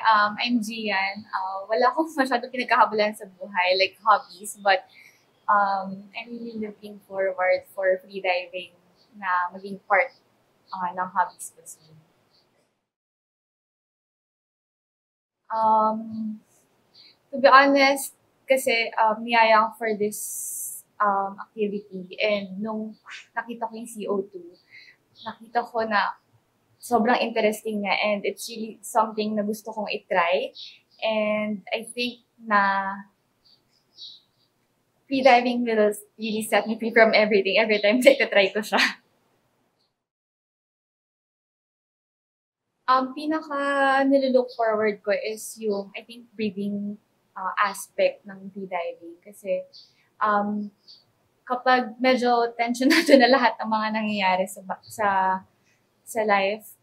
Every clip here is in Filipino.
I'm Gian. Wala akong masyado pinagkakabulan sa buhay, like hobbies, but I'm really looking forward for freediving na maging part ng hobbies ko soon. To be honest, kasi niyaya ako for this activity, and nung nakita ko yung CO2, nakita ko na sobrang interesting niya, and it's really something na gusto kong itry. And I think na freediving will really set me free from everything every time na try ko siya. Pinaka nililook forward ko is yung, I think, breathing aspect ng freediving. Kasi kapag medyo tensionado na lahat ng mga nangyayari sa life,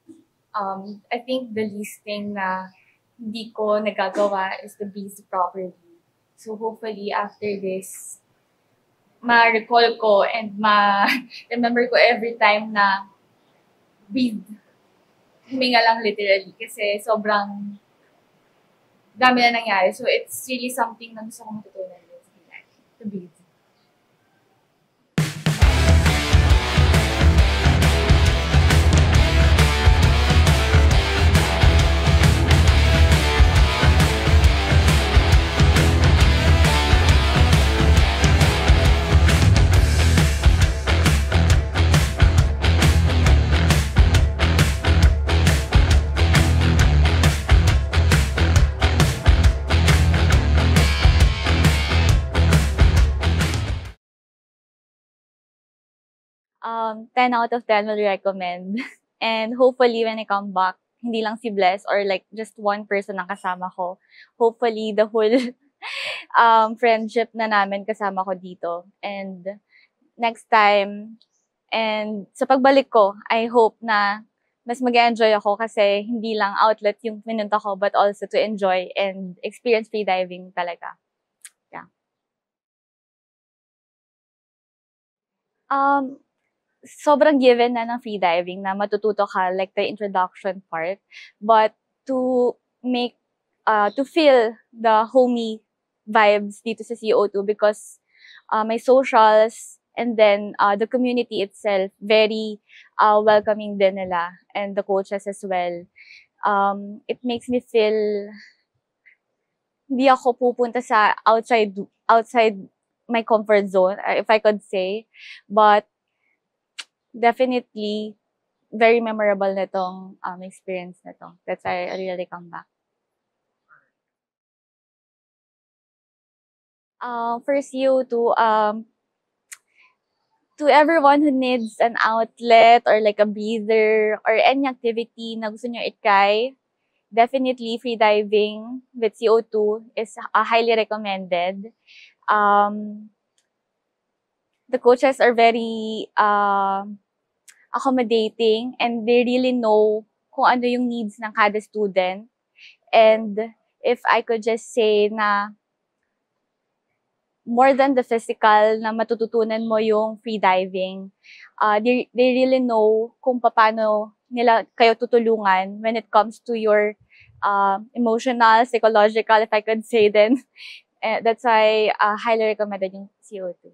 I think the least thing na hindi ko nagagawa is to breathe properly. So hopefully after this, ma-recall ko and ma-remember ko every time na breathe. Huminga lang literally kasi sobrang dami na nangyari. So it's really something na gusto kong matutunan din sa freediving, to breathe. Um, 10 out of 10 will recommend. And hopefully when I come back, hindi lang si Bless or like just one person ang kasama ko. Hopefully the whole friendship na namin kasama ko dito. And next time, and sa pagbalik ko, I hope na mas mag-enjoy ako kasi hindi lang outlet yung pinunta ko but also to enjoy and experience freediving talaga. Yeah. Sobrang given na ng freediving na matututo ka like the introduction part, but to make to feel the homey vibes dito sa CO2 because my socials and then the community itself very welcoming din nila, and the coaches as well. It makes me feel hindi ako pupunta sa outside my comfort zone, if I could say, but definitely very memorable na itong experience na to. That's why I really come back. First, to everyone who needs an outlet or like a breather or any activity na gusto nyo itry, definitely freediving with CO2 is highly recommended. The coaches are very accommodating and they really know kung ano yung needs ng kada student. And if I could just say na more than the physical na matututunan mo yung freediving, they really know kung paano nila kayo tutulungan when it comes to your emotional, psychological, if I could say then. That's why highly recommended yung CO2.